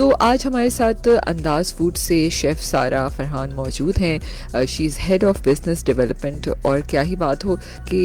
तो आज हमारे साथ अंदाज़ फूड से शेफ़ सारा फरहान मौजूद हैं। She is head of business development. और क्या ही बात हो कि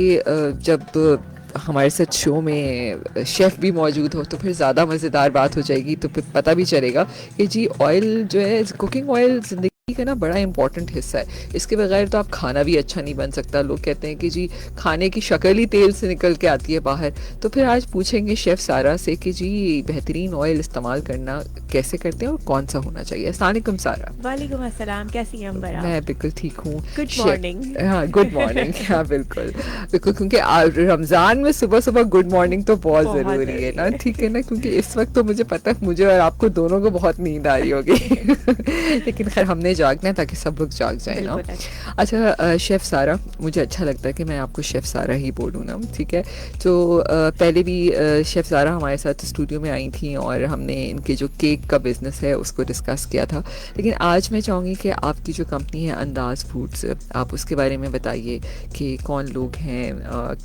जब हमारे साथ शो में शेफ़ भी मौजूद हो तो फिर ज़्यादा मज़ेदार बात हो जाएगी। तो फिर पता भी चलेगा कि जी ऑयल जो है, कुकिंग ऑयल ज़िंदगी का ना बड़ा इंपॉर्टेंट हिस्सा है। इसके बगैर तो आप खाना भी अच्छा नहीं बन सकता। लोग कहते हैं कि जी खाने की शक्ल ही तेल से निकल के आती है बाहर। तो फिर आज पूछेंगे शेफ़ सारा से कि जी बेहतरीन ऑयल इस्तेमाल करना कैसे करते हैं और कौन सा होना चाहिए। अस्सलाम वालेकुम सारा। वालेकुम अस्सलाम, कैसी हैं अंबर आप? मैं बिल्कुल ठीक हूँ। Good chef, morning. हाँ गुड मॉर्निंग। हाँ बिल्कुल बिल्कुल, क्योंकि रमज़ान में सुबह सुबह गुड मॉर्निंग तो बहुत बहुत ज़रूरी है ज़रूरी ना, ठीक है है। ना, क्योंकि इस वक्त तो मुझे पता है मुझे और आपको दोनों को बहुत नींद आ रही होगी। लेकिन खैर हमने जागना है ताकि सब लोग जाग जाए ना। बिल्कुल अच्छा। अच्छा शेफ़ सारा, मुझे अच्छा लगता है कि मैं आपको शेफ़ सारा ही बोलूँ ना, ठीक है। तो पहले भी शेफ़ सारा हमारे साथ स्टूडियो में आई थी और हमने इनके जो केक का बिज़नेस है उसको डिस्कस किया था। लेकिन आज मैं चाहूँगी कि आपकी जो कंपनी है अंदाज़ फूड्स, आप उसके बारे में बताइए कि कौन लोग हैं,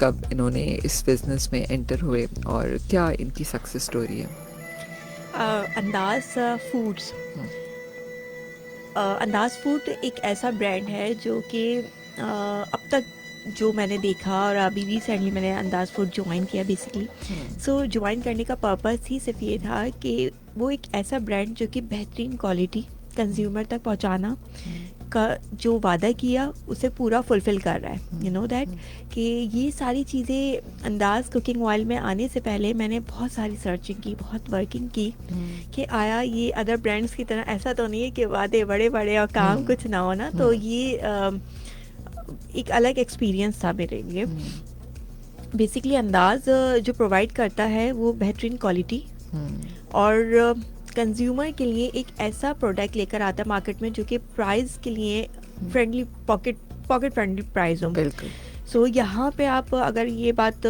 कब इन्होंने इस बिज़नेस में एंटर हुए और क्या इनकी सक्सेस स्टोरी है। अंदाज़ फूड्स। अंदाज़ फूड एक ऐसा ब्रांड है जो कि अब तक जो मैंने देखा, और अभी रिसेंटली मैंने अंदाज़ फूड ज्वाइन किया बेसिकली। सो ज्वाइन करने का पर्पस ही सिर्फ ये था कि वो एक ऐसा ब्रांड जो कि बेहतरीन क्वालिटी कंज्यूमर तक पहुंचाना का जो वादा किया उसे पूरा फुलफ़िल कर रहा है। यू नो दैट कि ये सारी चीज़ें अंदाज़ कुकिंग ऑयल में आने से पहले मैंने बहुत सारी सर्चिंग की, बहुत वर्किंग की कि आया ये अदर ब्रांड्स की तरह ऐसा तो नहीं है कि वादे बड़े बड़े और काम कुछ ना हो ना। तो ये एक अलग एक्सपीरियंस था मेरे लिए। बेसिकली अंदाज़ जो प्रोवाइड करता है वो बेहतरीन क्वालिटी और कंज्यूमर के लिए एक ऐसा प्रोडक्ट लेकर आता है मार्केट में जो कि प्राइस के लिए friendly, pocket pocket friendly price हो। बिल्कुल। सो यहाँ पे आप अगर ये बात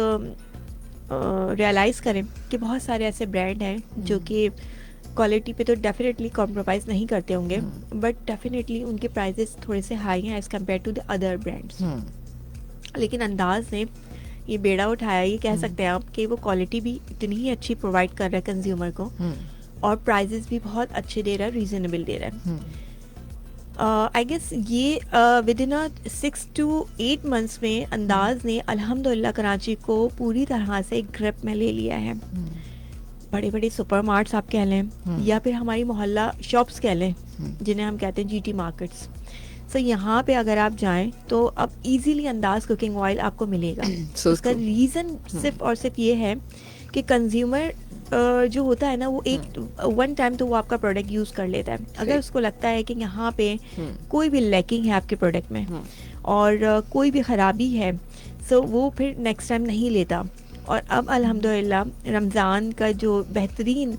रियलाइज़ करें कि बहुत सारे ऐसे ब्रांड हैं जो कि क्वालिटी पे तो डेफिनेटली कॉम्प्रोमाइज़ नहीं करते होंगे, बट डेफिनेटली उनके प्राइजेस थोड़े से हाई हैं as compared to the other brands. लेकिन अंदाज़ ने ये बेड़ा उठाया, ये कह सकते हैं आप कि वो क्वालिटी भी इतनी ही अच्छी प्रोवाइड कर रहा है कंज्यूमर को और प्राइजेस भी बहुत अच्छे दे रहा है, रीज़नेबल दे रहा है। आई गेस ये विद इन 6 to 8 months में अंदाज़ ने अल्हम्दुलिल्लाह कराची को पूरी तरह से ग्रिप में ले लिया है। बड़े बड़े सुपर मार्ट्स आप कह लें या फिर हमारी मोहल्ला शॉप्स कह लें जिन्हें हम कहते हैं जीटी मार्केट्स। सो यहाँ पे अगर आप जाएं तो अब इजीली अंदाज़ कुकिंग ऑयल आपको मिलेगा। सो उसका रीज़न सिर्फ और सिर्फ ये है कि कंज्यूमर जो होता है ना वो एक वन टाइम तो वो आपका प्रोडक्ट यूज़ कर लेता है। अगर उसको लगता है कि यहाँ पे कोई भी लैकिंग है आपके प्रोडक्ट में और कोई भी ख़राबी है, सो वो फिर नेक्स्ट टाइम नहीं लेता। और अब अल्हम्दुलिल्लाह रमज़ान का जो बेहतरीन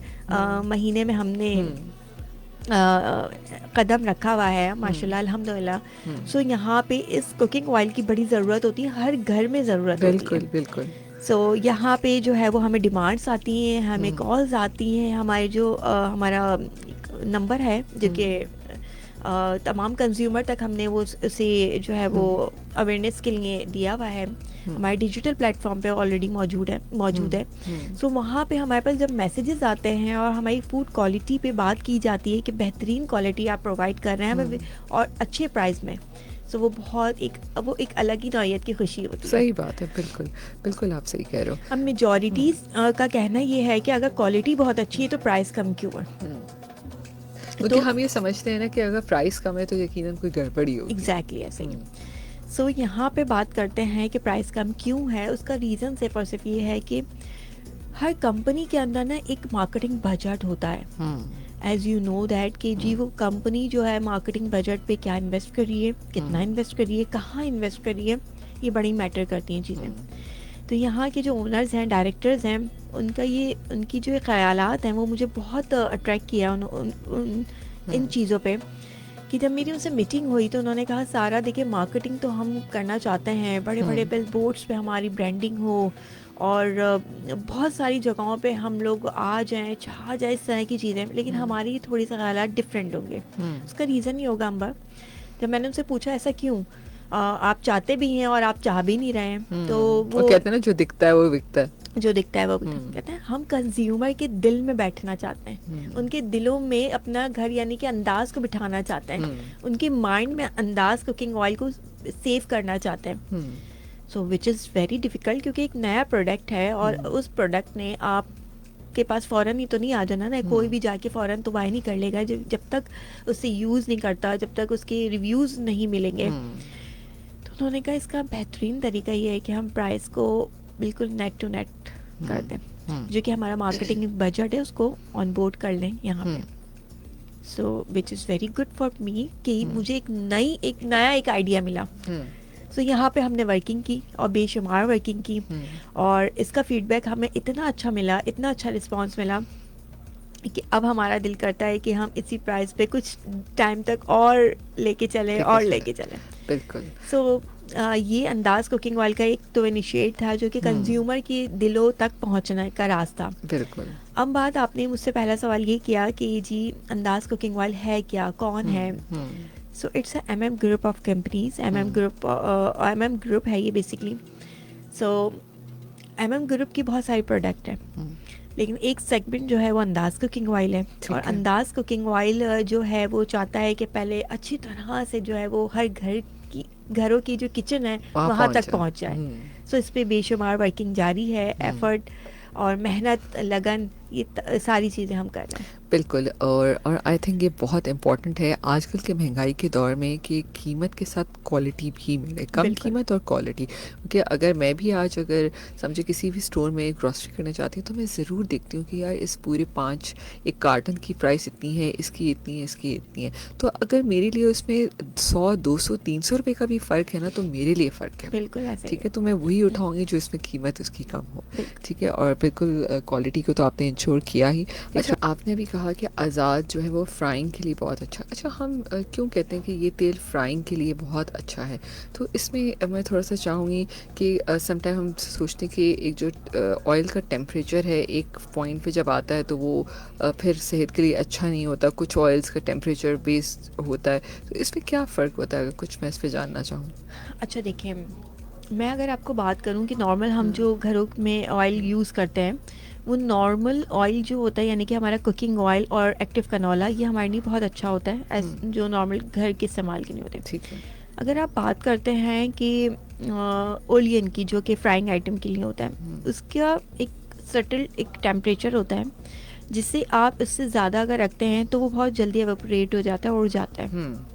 महीने में हमने कदम रखा हुआ है माशाल्लाह अल्हम्दुलिल्लाह। सो यहाँ पे इस कुकिंग ऑयल की बड़ी ज़रूरत होती है, हर घर में ज़रूरत होती है। बिल्कुल बिल्कुल। सो यहाँ पे जो है वो हमें डिमांड्स आती हैं, हमें कॉल्स आती हैं, हमारे जो हमारा नंबर है जो कि तमाम कंज्यूमर तक हमने वो उसे जो है वो अवेयरनेस के लिए दिया हुआ है, हमारे डिजिटल प्लेटफॉर्म पे ऑलरेडी मौजूद है। सो वहाँ पे हमारे पास जब मैसेजेस आते हैं और हमारी फूड क्वालिटी पे बात की जाती है कि बेहतरीन क्वालिटी आप प्रोवाइड कर रहे हैं और अच्छे प्राइस में, सो वो एक अलग ही नौयत की खुशी होती है। सही बात है, बिल्कुल बिल्कुल आप सही कह रहे हो। अब मेजॉरिटीज का कहना ये है कि अगर क्वालिटी बहुत अच्छी है तो प्राइस कम क्यों है। क्योंकि तो हम ये समझते हैं ना कि अगर प्राइस कम है तो यकीनन कोई गड़बड़ी होगी। एग्जैक्टली ऐसे ही। सो यहाँ पे बात करते हैं कि प्राइस कम क्यों है। उसका रीज़न सिर्फ और सिर्फ ये है कि हर कंपनी के अंदर ना एक मार्केटिंग बजट होता है। एज यू नो दैट कि जी वो कंपनी जो है मार्केटिंग बजट पे क्या इन्वेस्ट कर रही है, कितना इन्वेस्ट कर रही है, कहाँ इन्वेस्ट कर रही है, ये बड़ी मैटर करती हैं चीज़ें। तो यहाँ के जो ओनर्स हैं, डायरेक्टर्स हैं, उनकी जो ख्यालात हैं वो मुझे बहुत अट्रैक्ट किया इन चीज़ों पे। कि जब मेरी उनसे मीटिंग हुई तो उन्होंने कहा सारा देखिए मार्केटिंग तो हम करना चाहते हैं, बड़े बड़े बिल बोर्ड्स पे हमारी ब्रांडिंग हो और बहुत सारी जगहों पे हम लोग आ जाएं, छा जाए, इस तरह की चीज़ें, लेकिन हमारी थोड़ी सी ख्यालात डिफरेंट होंगे। उसका रीज़न ये होगा अंबर, जब मैंने उनसे पूछा ऐसा क्यों, आप चाहते भी हैं और आप चाह भी नहीं रहे हैं, तो और वो कहते हैं ना जो दिखता है वो बिकता है। जो दिखता है वो भी हम्म। कहते हैं हम कंज्यूमर के दिल में बैठना चाहते हैं, उनके दिलों में अपना घर यानी कि अंदाज को बिठाना चाहते हैं, उनके माइंड में अंदाज कुकिंग ऑयल को सेव करना चाहते हैं। सो विच इज़ वेरी डिफ़िकल्ट, क्योंकि एक नया प्रोडक्ट है और उस प्रोडक्ट ने आप के पास फ़ौरन ही तो नहीं आ जाना ना, कोई भी जाके फ़ौरन तो बाय नहीं कर लेगा जब जब तक उससे यूज़ नहीं करता, जब तक उसके रिव्यूज़ नहीं मिलेंगे। तो उन्होंने कहा इसका बेहतरीन तरीका ये है कि हम प्राइस को बिल्कुल नेट टू नेट कर दें, जो कि हमारा मार्केटिंग बजट है उसको ऑन बोर्ड कर लें यहाँ पे। So which is very good for me कि मुझे एक नया एक आइडिया मिला। सो यहाँ पे हमने वर्किंग की और बेशुमार वर्किंग की, और इसका फीडबैक हमें इतना अच्छा मिला, इतना अच्छा रिस्पांस मिला कि अब हमारा दिल करता है कि हम इसी प्राइस पे कुछ टाइम तक और लेके चलें। बिल्कुल। सो ये अंदाज कुकिंग ऑयल का एक तो इनिशिएट था जो कि कंज्यूमर की दिलों तक पहुंचने का रास्ता। बिल्कुल। अब बात आपने मुझसे पहला सवाल ये किया कि जी अंदाज कुकिंग ऑयल है क्या, कौन है? So it's MM group of companies. MM group है ये बेसिकली। सो MM ग्रुप की बहुत सारी प्रोडक्ट है, लेकिन एक सेगमेंट जो है वो अंदाज कुकिंग ऑयल है। और अंदाज कुकिंग ऑयल जो है वो चाहता है कि पहले अच्छी तरह से जो है वो हर घरों की जो किचन है वहाँ तक पहुँच जाए। सो इस पे बेशुमार वर्किंग जारी है, एफर्ट और मेहनत, लगन, ये सारी चीज़ें हम कर रहे हैं। बिल्कुल। और आई थिंक ये बहुत इम्पॉर्टेंट है आजकल के महंगाई के दौर में कि कीमत के साथ क्वालिटी भी मिले, कम कीमत और क्वालिटी। क्योंकि अगर मैं भी आज अगर समझे किसी भी स्टोर में ग्रॉसरी करने जाती हूँ तो मैं ज़रूर देखती हूँ कि यार इस पूरे 5 एक कार्टन की प्राइस इतनी है, इसकी इतनी है, इसकी इतनी है। तो अगर मेरे लिए उसमें 100, 200, 300 रुपये का भी फ़र्क है ना, तो मेरे लिए फ़र्क है। बिल्कुल ऐसे, ठीक है। तो मैं वही उठाऊँगी जो इसमें कीमत उसकी कम हो। ठीक है। और बिल्कुल क्वालिटी को तो आपने इंश्योर किया ही। अच्छा, आपने भी कहा कि आज़ाद जो है वो फ्राइंग के लिए बहुत अच्छा। हम क्यों कहते हैं कि ये तेल फ्राइंग के लिए बहुत अच्छा है? तो इसमें मैं थोड़ा सा चाहूँगी कि समटाइम हम सोचते हैं कि एक जो ऑयल का टेम्परेचर है एक पॉइंट पे जब आता है तो वो फिर सेहत के लिए अच्छा नहीं होता। कुछ ऑयल्स का टेम्परेचर बेस्ड होता है, तो इसमें क्या फ़र्क होता है? कुछ मैं इस पर जानना चाहूँ। अच्छा देखिए, मैं अगर आपको बात करूं कि नॉर्मल हम जो घरों में ऑयल यूज़ करते हैं, वो नॉर्मल ऑयल जो होता है यानी कि हमारा कुकिंग ऑयल और एक्टिव कनोला, ये हमारे लिए बहुत अच्छा होता है जो नॉर्मल घर के इस्तेमाल के लिए होते हैं। ठीक है। अगर आप बात करते हैं कि ओलियन की, जो कि फ्राइंग आइटम के लिए होता है, उसका एक सटल एक टेम्परेचर होता है जिससे आप इससे ज़्यादा अगर रखते हैं तो वो बहुत जल्दी एवेपोरेट हो जाता है, उड़ जाता है।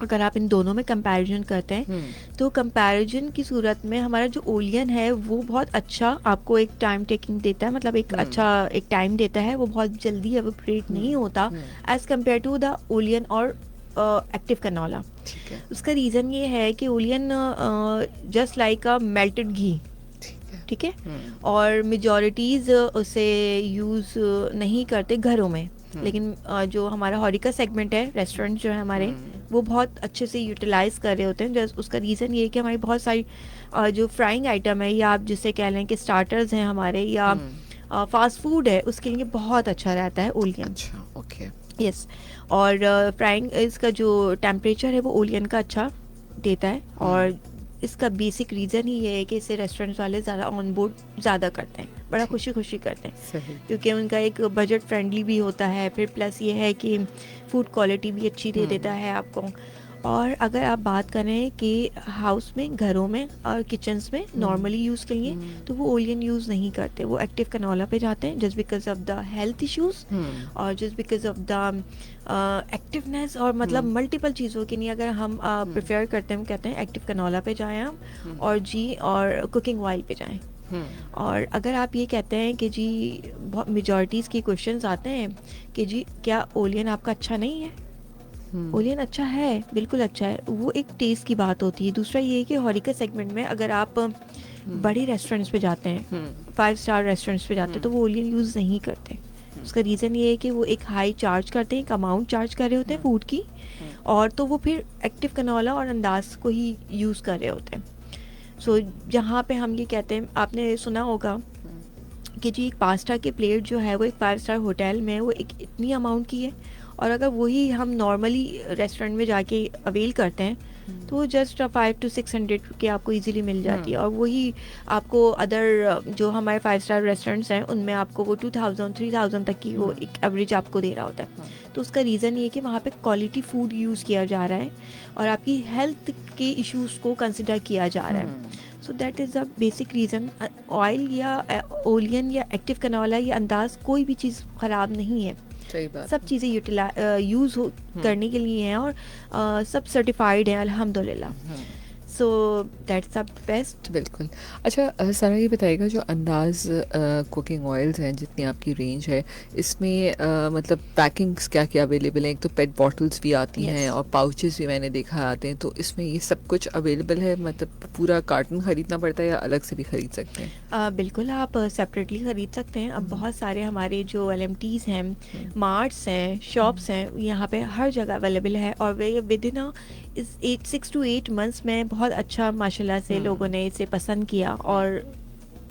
अगर आप इन दोनों में कंपैरिजन करते हैं तो कंपैरिजन की सूरत में हमारा जो ओलियन है वो बहुत अच्छा आपको एक टाइम टेकिंग देता है, मतलब एक अच्छा एक टाइम देता है, वो बहुत जल्दी एवेपोरेट नहीं होता एज कम्पेयर टू द ओलियन और एक्टिव कनोला। उसका रीज़न ये है कि ओलियन जस्ट लाइक अ मेल्टेड घी, ठीक है, और मेजॉरिटीज़ उसे यूज़ नहीं करते घरों में, लेकिन जो हमारा हॉरिका सेगमेंट है, रेस्टोरेंट जो है हमारे, वो बहुत अच्छे से यूटिलाइज कर रहे होते हैं। जस्ट उसका रीज़न ये है कि हमारी बहुत सारी जो फ्राइंग आइटम है, या आप जिसे कह लें कि स्टार्टर्स हैं हमारे, या फास्ट फूड है, उसके लिए बहुत अच्छा रहता है ओलियन। अच्छा, ओके। यस। और फ्राइंग इसका जो टेम्परेचर है वो ओलियन का अच्छा देता है, और इसका बेसिक रीज़न ही ये है कि इसे रेस्टोरेंट्स वाले ज़्यादा ऑन बोर्ड ज़्यादा करते हैं, बड़ा खुशी खुशी करते हैं, क्योंकि उनका एक बजट फ्रेंडली भी होता है, फिर प्लस ये है कि फूड क्वालिटी भी अच्छी दे देता है आपको। और अगर आप बात करें कि हाउस में, घरों में और किचन्स में नॉर्मली यूज़ के लिए, तो वो ओलियन यूज़ नहीं करते, वो एक्टिव कनोला पे जाते हैं, just because of the health issues और just because of the activeness, और मतलब मल्टीपल चीज़ों के लिए अगर हम प्रेफर करते हैं, हम कहते हैं एक्टिव कनोला पे जाएं हम, और जी और कुकिंग ऑयल पे जाएं। और अगर आप ये कहते हैं कि जी बहुत मेजॉरिटीज़ के क्वेश्चंस आते हैं कि जी क्या ओलियन आपका अच्छा नहीं है? ओलियन अच्छा है, बिल्कुल अच्छा है, वो एक टेस्ट की बात होती है। दूसरा ये है कि हॉरिका सेगमेंट में अगर आप बड़े रेस्टोरेंट्स पे जाते हैं, 5 स्टार रेस्टोरेंट्स पे जाते हैं, तो वो ओलियन यूज़ नहीं करते। उसका रीज़न ये है कि वो एक हाई चार्ज करते हैं, एक अमाउंट चार्ज कर रहे होते हैं फूड की, और तो वो फिर एक्टिव कनोला और अंदाज को ही यूज़ कर रहे होते हैं। सो जहाँ पे हम ये कहते हैं, आपने सुना होगा कि जी एक पास्ता की प्लेट जो है वो एक 5 स्टार होटल में वो एक इतनी अमाउंट की है, और अगर वही हम नॉर्मली रेस्टोरेंट में जाके अवेल करते हैं तो वो जस्ट 500 to 600 की आपको इजीली मिल जाती है, और वही आपको अदर जो हमारे 5 स्टार रेस्टोरेंट्स हैं उनमें आपको वो 2000 3000 तक की वो एक एवरेज आपको दे रहा होता है। तो उसका रीज़न ये है कि वहाँ पे क्वालिटी फूड यूज़ किया जा रहा है और आपकी हेल्थ के इश्यूज़ को कंसिडर किया जा रहा है। So that is the basic reason. Oil या ओलियन या एक्टिव कनोला या अंदाज कोई भी चीज़ ख़राब नहीं है, सही बात सब है। चीज़ें यूज़ करने के लिए हैं, और सब सर्टिफाइड हैं अल्हम्दुलिल्लाह। So that's the best. बिल्कुल। अच्छा सारा ये बताइएगा जो अंदाज़ कुकिंग ऑयल्स हैं जितनी आपकी रेंज है इसमें मतलब पैकिंग्स क्या क्या अवेलेबल हैं? एक तो पेट बॉटल्स भी आती हैं यस, और पाउचेस भी मैंने देखा आते हैं, तो इसमें ये सब कुछ अवेलेबल है? मतलब पूरा कार्टन ख़रीदना पड़ता है या अलग से भी ख़रीद सकते हैं? बिल्कुल आप सेपरेटली ख़रीद सकते हैं। अब बहुत सारे हमारे जो LMTs हैं, मार्ट्स हैं, शॉप्स हैं, यहाँ पे हर जगह अवेलेबल है, और वे विद इन इस 6 to 8 months में बहुत अच्छा माशाल्लाह से लोगों ने इसे पसंद किया, और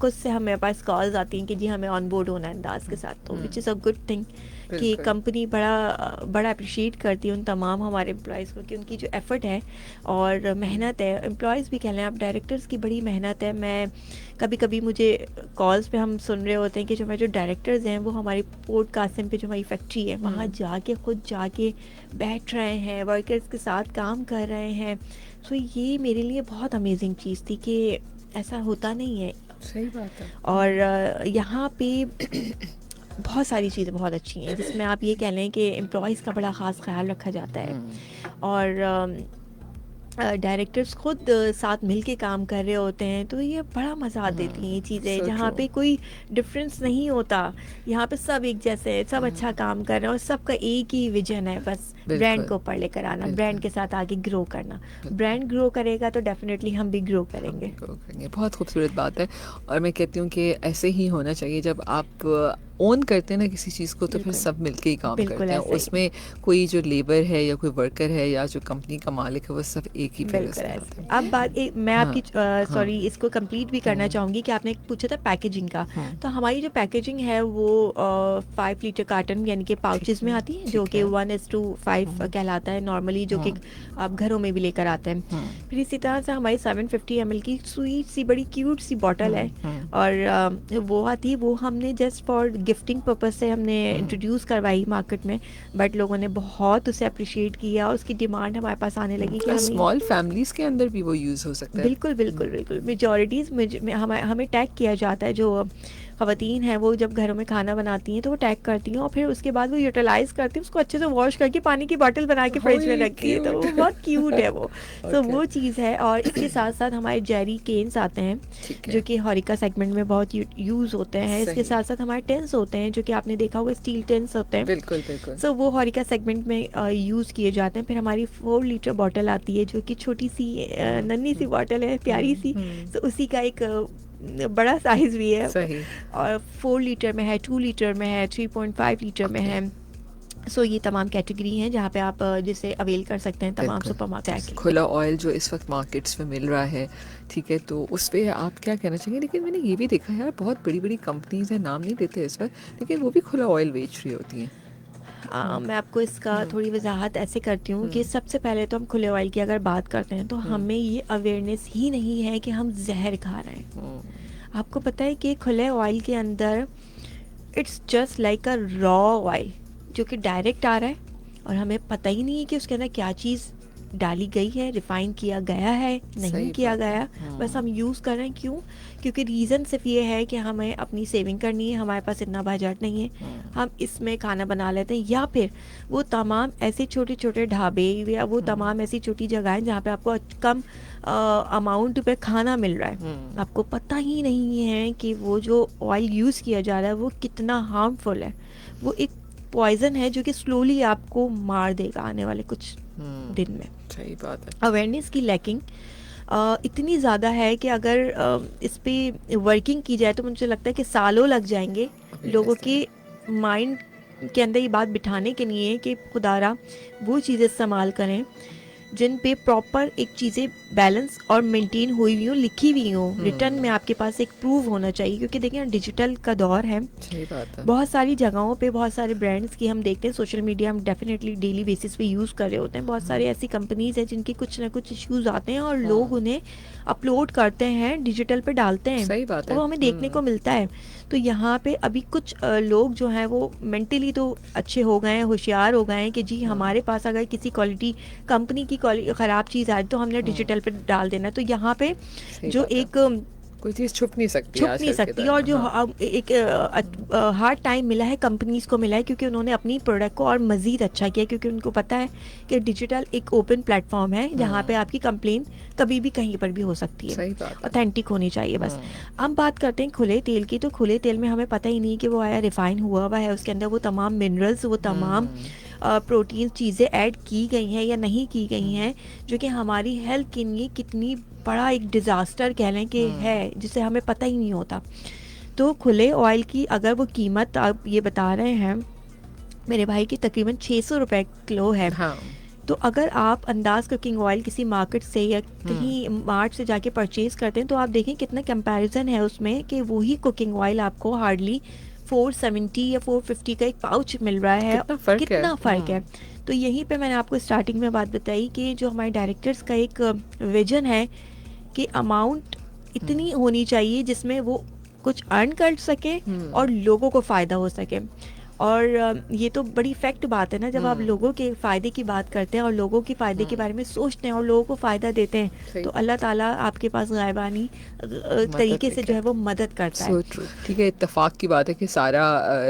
कुछ से हमें पास कॉल्स आती हैं कि जी हमें ऑन बोर्ड होना है अंदाज के साथ, तो विच इज़ अ गुड थिंग कि बिल्कुल। कंपनी बड़ा अप्रिशिएट करती है उन तमाम हमारे एम्प्लॉयज़ को कि उनकी जो एफ़र्ट है और मेहनत है, एम्प्लॉयज़ भी कह लें आप, डायरेक्टर्स की बड़ी मेहनत है। मैं कभी कभी मुझे कॉल्स पे हम सुन रहे होते हैं कि जो हमारे जो डायरेक्टर्स हैं वो हमारी पोर्ट कासिम पे जो हमारी फैक्ट्री है वहाँ जाके खुद जाके बैठ रहे हैं, वर्कर्स के साथ काम कर रहे हैं। सो ये मेरे लिए बहुत अमेजिंग चीज़ थी कि ऐसा होता नहीं है। सही बात है। और यहाँ पे बहुत सारी चीज़ें बहुत अच्छी हैं जिसमें आप ये कह लें कि एम्प्लॉयज़ का बड़ा ख़ास ख्याल रखा जाता है, और डायरेक्टर्स खुद साथ मिल के काम कर रहे होते हैं, तो ये बड़ा मज़ा देती हैं ये चीज़ें, सो जहाँ ट्रू। पे कोई डिफरेंस नहीं होता। यहाँ पे सब एक जैसे हैं, सब अच्छा काम कर रहे हैं, और सबका एक ही विजन है, बस ब्रांड बिल्कुल। को ऊपर लेकर आना, बिल्कुल। ब्रांड के साथ आगे ग्रो करना। बिल्कुल। ब्रांड ग्रो करेगा तो डेफिनेटली हम भी ग्रो हम भी करेंगे। ग्रो करेंगे। बहुत खूबसूरत बात है और मैं कहती हूँ कि ऐसे ही होना चाहिए। जब आप ओन करते हैं ना किसी चीज़ को तो फिर बिल्कुल, सब मिलके ही काम बिल्कुल करते हैं। ऐसा ही है। उसमें कोई जो लेबर है या कोई वर्कर है या जो कंपनी का मालिक है वो सब एक ही फिर बिल्कुल उसमें ऐसे। होते हैं। अब बात मैं हाँ। आपकी हाँ। सॉरी इसको कंप्लीट भी करना चाहूँगी कि आपने पूछा था पैकेजिंग का। हाँ। तो हमारी जो पैकेजिंग है वो 5 लीटर कार्टन यानी कि ठीक पाउचेस में है। आती है, जो ठीक कि है। 1:5 कहलाता है नॉर्मली, जो कि आप घरों में भी लेकर आते हैं। फिर इसी तरह से हमारी 750 ml की स्वीट सी बड़ी क्यूट सी बॉटल है, और वो आती है, वो हमने जस्ट फॉर गिफ्टिंग पर्पज से हमने इंट्रोड्यूस करवाई मार्केट में, बट लोगों ने बहुत उसे अप्रिशिएट किया और उसकी डिमांड हमारे पास आने लगी कि हमें। स्मॉल फैमिलीज के अंदर भी वो यूज़ हो सकता है। बिल्कुल, बिल्कुल, बिल्कुल। मेजॉरिटीज़ में हमें टैग किया जाता है, जो ख़वातीन हैं वो जब घरों में खाना बनाती हैं तो वो टैग करती हैं, और फिर उसके बाद वो यूटिलाइज़ करती हैं, उसको अच्छे से वॉश करके पानी की बॉटल बना के फ्रिज में ओए रखती है, तो क्यूट। वो बहुत क्यूट है वो। So okay. वो चीज़ है, और इसके साथ-साथ हमारे जेरी केन्स आते हैं, ठीक जो है। कि हॉरिका सेगमेंट में बहुत यूज़ होते हैं। इसके सही। साथ-साथ हमारे टिन्स होते हैं, जो कि आपने देखा होगा स्टील टिन्स होते हैं। बिल्कुल बिल्कुल। सो वो हॉरिका सेगमेंट में यूज़ किए जाते हैं। फिर हमारी 4 लीटर बॉटल आती है, जो कि छोटी सी नन्ही सी बॉटल है, प्यारी सी। सो उसी का एक बड़ा साइज़ भी है, सही। और 4 लीटर में है, 2 लीटर में है, 3.5 लीटर में है। सो ये तमाम कैटेगरी हैं जहाँ पे आप जिसे अवेल कर सकते हैं तमाम बिल्कुल। सुपरमार्केट में। खुला ऑयल जो इस वक्त मार्केट्स में मिल रहा है, ठीक है, तो उस पे आप क्या कहना चाहेंगे? लेकिन मैंने ये भी देखा है यार, बहुत बड़ी बड़ी कंपनीज हैं, नाम नहीं लेते इस वक्त, लेकिन वो भी खुला ऑयल बेच रही होती हैं। मैं आपको इसका थोड़ी वजाहत ऐसे करती हूँ कि सबसे पहले तो हम खुले ऑयल की अगर बात करते हैं तो हमें ये अवेयरनेस ही नहीं है कि हम जहर खा रहे हैं। आपको पता है कि खुले ऑयल के अंदर it's just like a raw oil जो कि डायरेक्ट आ रहा है, और हमें पता ही नहीं है कि उसके अंदर क्या चीज़ डाली गई है, रिफाइन किया गया है, नहीं सही किया बात है। गया, बस हम यूज़ कर रहे हैं। क्यों? क्योंकि रीज़न सिर्फ ये है कि हमें अपनी सेविंग करनी है, हमारे पास इतना बजट नहीं है, हम इसमें खाना बना लेते हैं। या फिर वो तमाम ऐसे छोटे छोटे ढाबे या वो तमाम ऐसी छोटी जगहें जहाँ पे आपको कम अमाउंट पे खाना मिल रहा है, आपको पता ही नहीं है कि वो जो ऑयल यूज़ किया जा रहा है वो कितना हार्मफुल है। वो एक पॉइजन है जो कि स्लोली आपको मार देगा आने वाले कुछ दिन में। सही बात है। अवेयरनेस की लैकिंग इतनी ज़्यादा है कि अगर इस पे वर्किंग की जाए तो मुझे लगता है कि सालों लग जाएंगे लोगों Awareness के माइंड के अंदर ये बात बिठाने के लिए कि खुदारा वो चीज़ें इस्तेमाल करें जिन पे प्रॉपर एक चीज़ें बैलेंस और मेंटेन हुई हुई हो, लिखी हुई हो, रिटर्न में आपके पास एक प्रूफ होना चाहिए, क्योंकि देखिए डिजिटल का दौर है। सही बात है। बहुत सारी जगहों पे बहुत सारे ब्रांड्स की हम देखते हैं, सोशल मीडिया हम डेफिनेटली डेली बेसिस पे यूज़ कर रहे होते हैं। बहुत सारी ऐसी कंपनीज हैं जिनके कुछ ना कुछ इश्यूज आते हैं और लोग उन्हें अपलोड करते हैं, डिजिटल पे डालते हैं, सही बात है। वो हमें देखने को मिलता है। तो यहाँ पे अभी कुछ लोग जो हैं वो मेंटली तो अच्छे हो गए हैं, होशियार हो गए हैं कि जी हमारे पास अगर किसी क्वालिटी कंपनी की ख़राब चीज़ आ रही तो हमने डिजिटल पे डाल देना। तो यहाँ पे सही जो बात है। एक कोई चीज़ छुप नहीं सकती छुप नहीं आजकल के सकती, दौर और में। जो हाँ। एक हार्ड टाइम मिला है कंपनीज को, मिला है क्योंकि उन्होंने अपनी प्रोडक्ट को और मज़ीद अच्छा किया, क्योंकि उनको पता है कि डिजिटल एक ओपन प्लेटफॉर्म है जहाँ पे आपकी कंप्लेन कभी भी कहीं पर भी हो सकती है, सही बात है। ऑथेंटिक होनी चाहिए बस। अब बात करते हैं खुले तेल की, तो खुले तेल में हमें पता ही नहीं कि वो आया रिफाइन हुआ हुआ है, उसके अंदर वो तमाम मिनरल्स, वो तमाम प्रोटीन चीज़ें ऐड की गई हैं या नहीं की गई हैं, जो कि हमारी हेल्थ के लिए कितनी बड़ा एक डिज़ास्टर कह लें कि है, जिसे हमें पता ही नहीं होता। तो खुले ऑयल की अगर वो कीमत आप ये बता रहे हैं मेरे भाई की तकरीबन 600 रुपए किलो है, हाँ। तो अगर आप अंदाज़ कुकिंग ऑयल किसी मार्केट से या कहीं मार्ट से जाके परचेज करते हैं तो आप देखें कितना कंपैरिजन है उसमें, कि वही कुकिंग ऑयल आपको हार्डली 470 या 450 का एक पाउच मिल रहा है। कितना फ़र्क है। कितना फ़र्क है। तो यहीं पे मैंने आपको स्टार्टिंग में बात बताई कि जो हमारे डायरेक्टर्स का एक विजन है कि अमाउंट इतनी होनी चाहिए जिसमें वो कुछ अर्न कर सके और लोगों को फ़ायदा हो सके। और ये तो बड़ी फैक्ट बात है ना, जब आप लोगों के फ़ायदे की बात करते हैं और लोगों के फ़ायदे के बारे में सोचते हैं और लोगों को फ़ायदा देते हैं, तो अल्लाह ताला आपके पास गायबानी तरीके से जो है वो मदद करता है। So true. ठीक है, इत्तेफाक की बात है कि सारा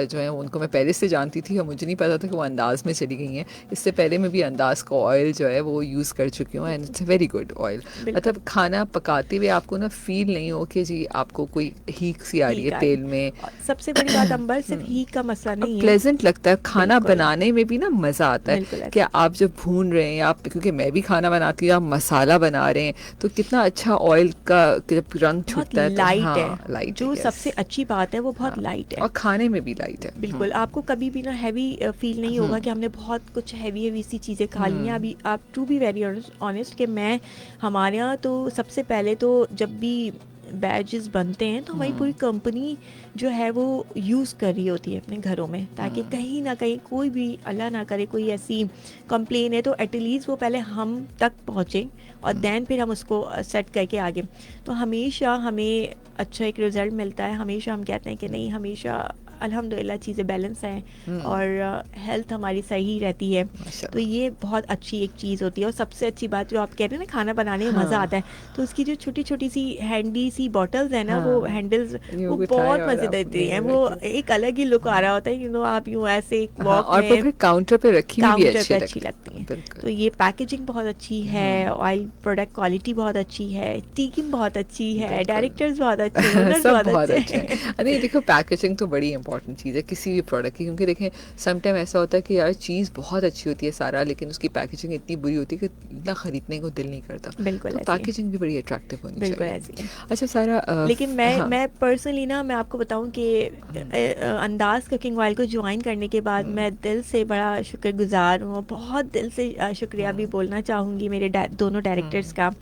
जो है उनको मैं पहले से जानती थी और मुझे नहीं पता था कि वो अंदाज़ में चली गई हैं। इससे पहले मैं भी अंदाज़ का ऑयल जो है वो यूज़ कर चुकी हूँ, and it's very good oil. मतलब खाना पकाते हुए आपको ना फील नहीं हो कि जी आपको कोई हीक सी आ रही हीक है आ रही। तेल में। और सबसे बड़ी बात अंबर, सिर्फ हीट का मसला नहीं है, प्लेजेंट लगता है खाना बिल्कुल। बनाने में भी ना मज़ा आता है बिल्कुल कि ऐसे। आप जब भून रहे हैं आप, क्योंकि मैं भी खाना बनाती हूँ, आप मसाला बना रहे हैं तो कितना अच्छा ऑयल का जब रंग बहुत छूटता है तो लाइट है, हाँ लाइट जो है। सबसे अच्छी बात है वो बहुत हाँ, लाइट है। और खाने में भी लाइट है। बिल्कुल, आपको कभी भी ना हैवी फील नहीं होगा कि हमने बहुत कुछ हैवी हैवी सी चीज़ें खा ली हैं। अभी आप टू बी वेरी ऑनेस्ट कि मैं, हमारे यहाँ तो सबसे पहले तो जब भी बैचेस बनते हैं तो हमारी पूरी कंपनी जो है वो यूज़ कर रही होती है अपने घरों में, ताकि कहीं ना कहीं कोई भी अल्लाह ना करे कोई ऐसी कंप्लेन है तो एटलीस्ट वो पहले हम तक पहुँचे और दैन फिर हम उसको सेट करके आगे। तो हमेशा हमें अच्छा एक रिज़ल्ट मिलता है, हमेशा हम कहते हैं कि नहीं, हमेशा अल्हम्दुलिल्लाह चीज़ें बैलेंस हैं और हेल्थ हमारी सही रहती है। तो ये बहुत अच्छी एक चीज़ होती है। और सबसे अच्छी बात जो आप कह रहे हैं ना, खाना बनाने में मज़ा आता है, तो उसकी जो छोटी छोटी सी हैंडी सी बॉटल्स है ना, वो हैंडल्स वो बहुत मज़े देती हैं, वो एक अलग ही लुक आ रहा होता है, आप यूँ ऐसे एक वॉक और में फिर काउंटर पे रखी हुई भी काउंटर पे अच्छी अच्छी लगती हैं। बिल्कुल। तो ये पैकेजिंग बहुत अच्छी है, ऑयल प्रोडक्ट क्वालिटी बहुत अच्छी है, टीकिंग बहुत अच्छी है, डायरेक्टर्स बहुत अच्छे हैं, ओनर्स सब बहुत बहुत अच्छे अच्छे हैं। हैं। नहीं देखो, पैकेजिंग तो बड़ी इंपॉर्टेंट चीज़ है किसी भी प्रोडक्ट की, क्योंकि देखें समटाइम ऐसा होता है कि यार चीज़ बहुत अच्छी होती है सारा, लेकिन उसकी पैकेजिंग इतनी बुरी होती है कि इतना ख़रीदने को दिल नहीं करता। बिल्कुल तो ऐसी है, पैकेजिंग भी बड़ी अट्रैक्टिव होनी बिल्कुल चाहिए। ऐसी है। अच्छा सारा लेकिन मैं हाँ। मैं पर्सनली ना, मैं आपको बताऊं कि अंदाज़ कुकिंग ऑयल को ज्वाइन करने के बाद मैं दिल से बड़ा शुक्रगुजार हूँ, बहुत दिल से शुक्रिया भी बोलना चाहूँगी मेरे दोनों डायरेक्टर्स का।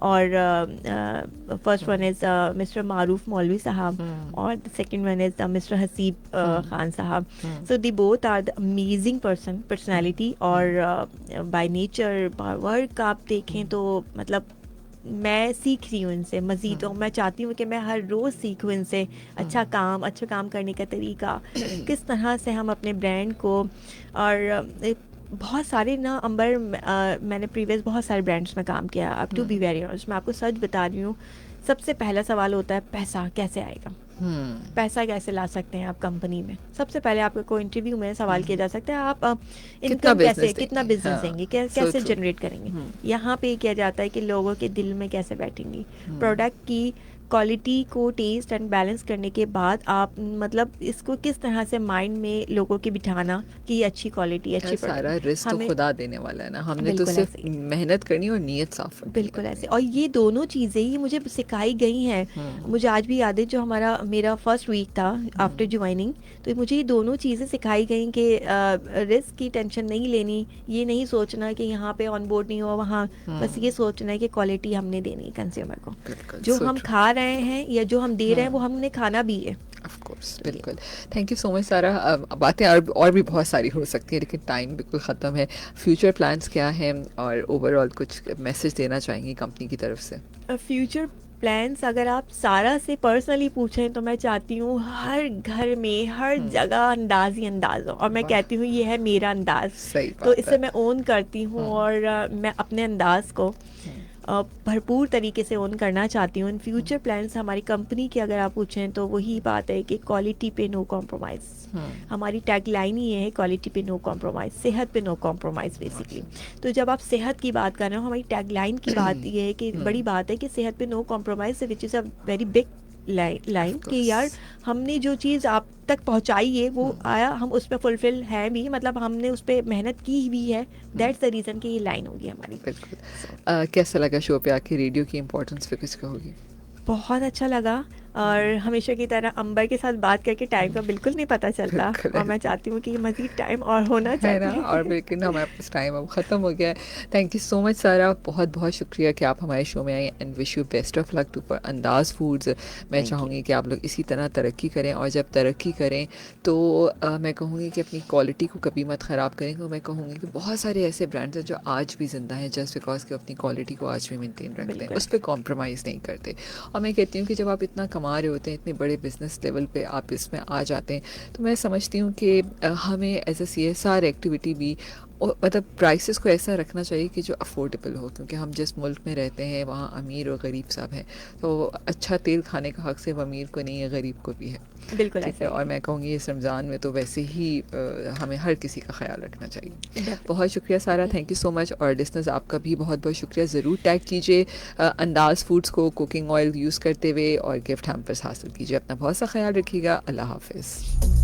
और first one is mister Maroof Maulvi sahab और the second one is mister Haseeb Khan sahab. So the both are the amazing personality, और बाय नेचर बाय वर्क आप देखें तो मतलब मैं सीख रही हूँ इनसे मज़ीद, और मैं चाहती हूँ कि मैं हर रोज़ सीखूँ इनसे अच्छा काम करने का तरीका, किस तरह से हम अपने ब्रांड को। और बहुत सारे ना अंबर, मैंने प्रीवियस बहुत सारे ब्रांड्स में काम किया। अब टू बी वेरी ऑनेस्ट, मैं आपको सच बता रही हूँ, सबसे पहला सवाल होता है पैसा कैसे आएगा, पैसा कैसे ला सकते हैं आप कंपनी में। सबसे पहले आपको इंटरव्यू में सवाल किया जा सकता है आप इनकम कैसे, कितना बिजनेस देंगे, कैसे जनरेट करेंगे। यहाँ पे किया जाता है कि लोगों के दिल में कैसे बैठेंगी, प्रोडक्ट की क्वालिटी को टेस्ट एंड बैलेंस करने के बाद आप मतलब इसको किस तरह से माइंड में लोगों के बिठाना कि ये अच्छी क्वालिटी, अच्छी सारा प्रोडक्ट रिस्क तो हमें। खुदा देने वाला है ना, हमने तो बिल्कुल सिर्फ ऐसे ही, मेहनत करनी और नीयत साफ रखनी बिल्कुल है ऐसे। अपनी। और ये दोनों चीज़ें ही मुझे सिखाई गई हैं। मुझे आज भी याद है जो हमारा मेरा फर्स्ट वीक था आफ्टर ज्वाइनिंग, तो मुझे ये दोनों चीज़ें सिखाई गई कि रिस्क की टेंशन नहीं लेनी, ये नहीं सोचना कि यहाँ पे ऑन बोर्ड नहीं हुआ वहाँ, बस ये सोचना है कि क्वालिटी हमने देनी है कंज्यूमर को। बिल्कुल, जो सो हम ट्रू। खा रहे हैं या जो हम दे रहे हैं वो हमने खाना भी है। ऑफ कोर्स, तो ये बिल्कुल। थैंक यू सो मच सारा। बातें और भी बहुत सारी हो सकती हैं, लेकिन टाइम बिल्कुल ख़त्म है। फ्यूचर प्लान्स क्या हैं और ओवरऑल कुछ मैसेज देना चाहेंगी कंपनी की तरफ से? फ्यूचर प्लान्स अगर आप सारा से पर्सनली पूछें तो मैं चाहती हूँ हर घर में हर जगह अंदाज ही अंदाज हो, और मैं वाह, कहती हूँ ये है मेरा अंदाज। सही तो बात इसे है। मैं ओन करती हूँ, और मैं अपने अंदाज को भरपूर तरीके से ओन करना चाहती हूँ। इन फ्यूचर प्लान्स हमारी कंपनी की अगर आप पूछें तो वही बात है कि क्वालिटी पे नो कॉम्प्रोमाइज़। हमारी टैगलाइन ही ये है, क्वालिटी पे नो कॉम्प्रोमाइज़, सेहत पे नो कॉम्प्रोमाइज़ बेसिकली। तो जब आप सेहत की बात कर रहे हो, हमारी टैगलाइन की बात ये है कि बड़ी बात है कि सेहत पे no compromise, which is a very big line of कि यार कोर्स। हमने जो चीज़ आप तक पहुंचाई है वो आया, हम उस पर फुलफिल है भी, मतलब हमने उस पर मेहनत की भी है। दैट्स द रीज़न कि ये लाइन होगी हमारी। बिल्कुल। So, कैसा लगा शो पे आके? रेडियो की इम्पोर्टेंस पे कुछ कहोगी? बहुत अच्छा लगा, और हमेशा की तरह अंबर के साथ बात करके टाइम का बिल्कुल नहीं पता चलता, बिल्कुल और मैं ऐसे चाहती हूँ कि मज़ीद टाइम और होना है ना, चाहिए। और लेकिन हमारे पास टाइम अब ख़त्म हो गया है। थैंक यू सो मच सारा, बहुत बहुत शुक्रिया कि आप हमारे शो में आई, and wish you best of luck to Andaz foods. मैं थैंक यू। चाहूँगी कि आप लोग इसी तरह तरक्की करें, और जब तरक्की करें तो मैं कहूँगी कि अपनी क्वालिटी को कभी मत ख़राब करें। तो मैं कहूँगी कि बहुत सारे ऐसे ब्रांड्स हैं जो आज भी ज़िंदा हैं जस्ट बिकॉज कि अपनी क्वालिटी को आज भी मेंटेन रखते हैं, बिल्कुल। उस पर कॉम्प्रोमाइज़ नहीं करते। और मैं कहती हूँ कि जब आप इतना कमा रहे होते हैं, इतने बड़े बिजनेस लेवल पे आप इसमें आ जाते हैं, तो मैं समझती हूँ कि हमें एज ए CSR एक्टिविटी भी मतलब प्राइसेस को ऐसा रखना चाहिए कि जो अफोर्डेबल हो, क्योंकि हम जिस मुल्क में रहते हैं वहाँ अमीर और गरीब सब हैं। तो अच्छा तेल खाने का हक सिर्फ अमीर को नहीं है, गरीब को भी है। बिल्कुल ठीक ऐसा है, ही और मैं कहूँगी इस रमज़ान में तो वैसे ही हमें हर किसी का ख्याल रखना चाहिए। है। बहुत शुक्रिया सारा, थैंक यू सो मच। और लिसनर्स आपका भी बहुत बहुत शुक्रिया। ज़रूर टैग कीजिए अंदाज़ फूड्स को कुकिंग ऑयल यूज़ करते हुए, और गिफ्ट हैम्पर्स हासिल कीजिए। अपना बहुत सा ख्याल रखिएगा। अल्लाह हाफिज़।